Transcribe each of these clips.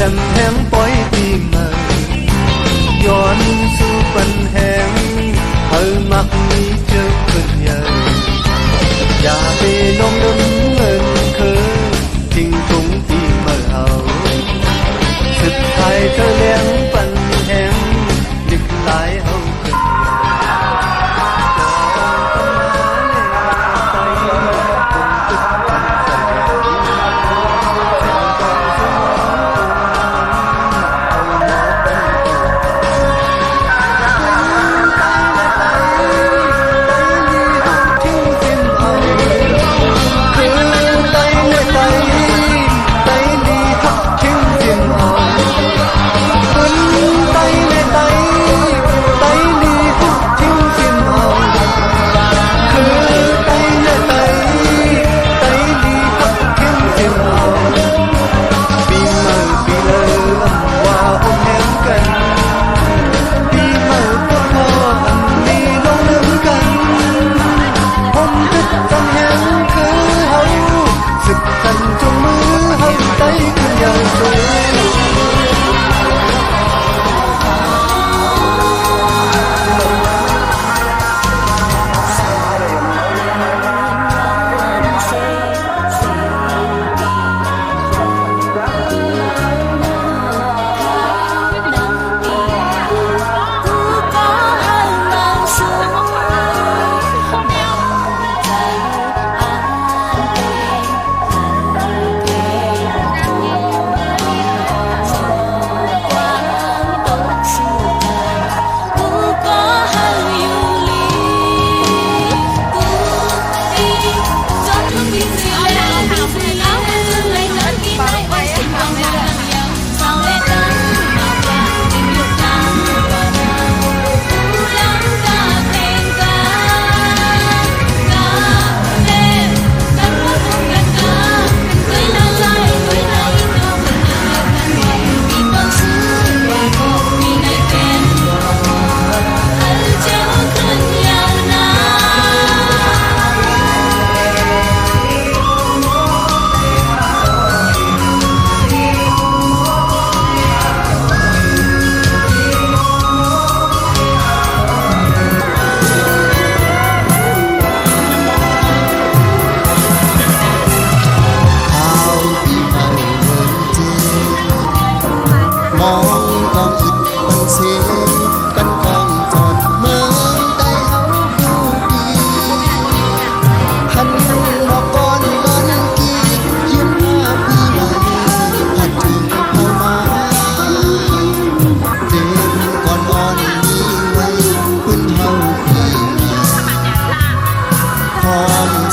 กันแถมปล่อยปีใหม่ย้อนสู่ปัญแหงเธอมักมีเจอคนใหญ่อย่าไปน้องน้ำเงินเคยทิ้งถุงปีเมื่อเอาสุดท้ายเธอเลี้ยงปัญแหงนึกหลายเอาคน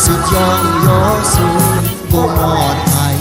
สุดยอดยอสูงบ่หมดไทย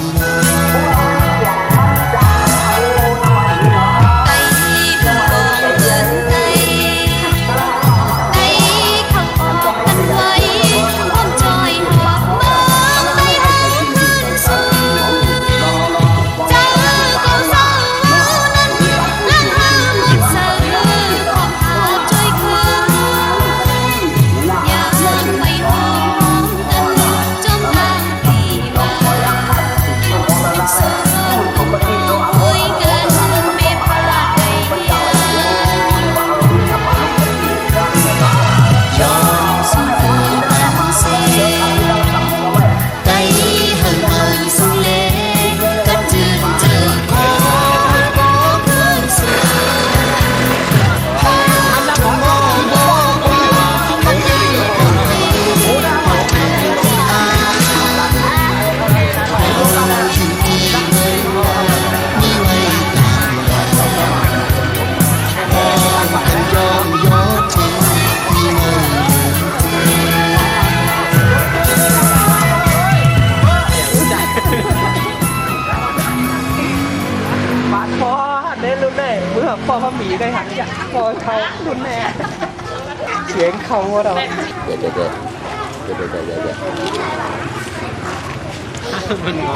พอเขาหมีได้หันจากพอเขารุนแรงเสียงเขาว่าเราเดี๋ยวมันงอ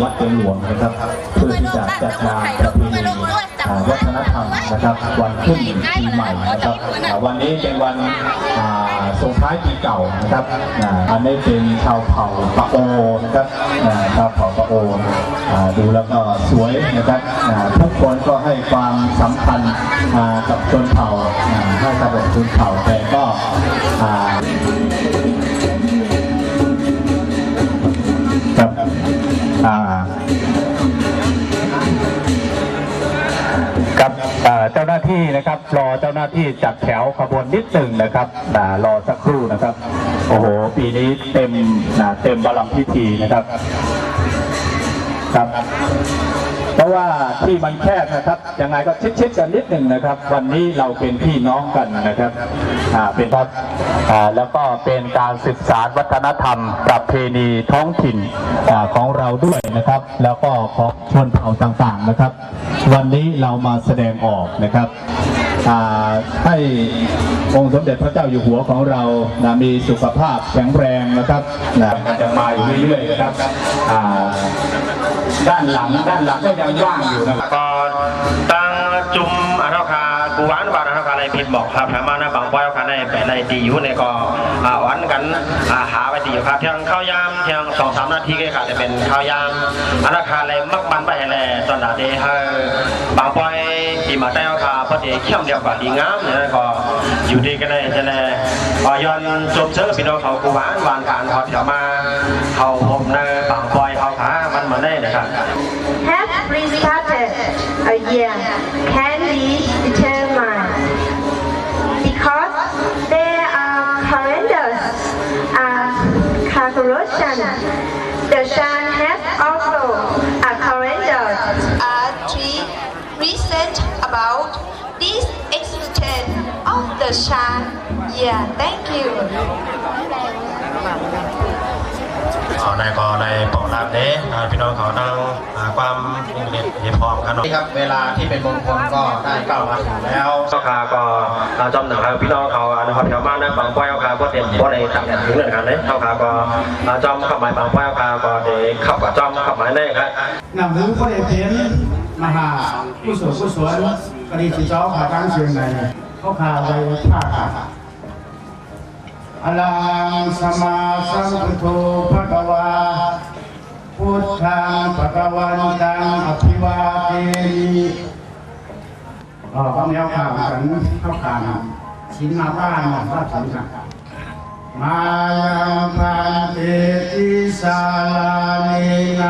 วัดเมืองหลวงนะครับเพื่อที่จะจัดงานประเพณีวัฒนธรรมนะครับวันขึ้นปีใหม่นะครับวันนี้เป็นวันส่งท้ายปีเก่านะครับอันนี้เป็นชาวเผ่าปะโอนะครับชาวเผ่าปะโอดูแล้วก็สวยนะครับทุกคนก็ให้ความสำคัญกับชนเผ่าให้กับชนเผ่าแต่ก็กับเจ้าหน้าที่นะครับรอเจ้าหน้าที่จัดแถวขบวนนิดหนึ่งนะครับรอสักครู่นะครับโอ้โหปีนี้เต็มบาลังก์พิธีนะครับครับเพราะว่าที่มันแคบนะครับยังไงก็ชิดๆกันนิดหนึ่งนะครับวันนี้เราเป็นพี่น้องกันนะครับเป็นครับแล้วก็เป็นการศึกษาวัฒนธรรมประเพณีท้องถิ่นของเราด้วยนะครับแล้วก็ของชนเผ่าต่างๆนะครับวันนี้เรามาแสดงออกนะครับให้องค์สมเด็จพระเจ้าอยู่หัวของเรามีสุขภาพแข็งแรงนะครับจะมาอยู่เรื่อยๆนะครับด้านหลังก็ยังว่างอยู่นะครับก็ตั้งจุ่มอันเท่าคากูหวานบาทอันเท่าคาในพิษบอกครับถามมานะบางป้อยเอาคาในแปะในตีอยู่ในก็หวานกันหาไปตีอยู่ครับเที่ยงข้าวยามเที่ยง2-3 นาทีก็ค่ะจะเป็นข้าวยามอันเท่าคาอะไรมักมันไปแหล่ตอนหน้าเดให้บางป้อยตีมาแต่เอาคาพอดีเข้มเดียวกับดีงามเนี่ยก็อยู่ดีกันเลยจะแน่ย้อนจมเชื้อพี่น้องเขากูหวานการเขาเที่ยวมาเขาผมในบางป้อยเขาขามันมาได้นะครับHas restarted a year can be determined because there are calendars and calculations. The sun has also a calendar. Are three reasons about this existence of the sun. Yeah, thank you. ในก็ในปอดรับเด้พี่น้องเขานั่งความเย็นพร้อมกันครับเวลาที่เป็นมงคลก็ได้ก้าวมาถึงแล้วสาขาก็จำหนังครับพี่น้องเขานะครับแถวบ้านนะบางป้อยเอาคาก็เต็มบ่ได้ตัดถึงเหมือนกันเลยเท่าขาก็จำขับหมายบางป้อยเอาคาก็เด็กขับกับจำขับหมายได้ครับนำถึงพระเอกเพียนมหาผู้สวนกรีสิเจ้าขาตั้งเชียงในเขาขาไว้ผ้าขาอลังสมาสัมพุทโธภะคะวาพุทธังภะคะวันตังอภิวาเทมิก็แนวข่าวกันเข้าข่าวชิ้นมาบ้านว่าชิ้นกันมายังพันเตติสาลานินา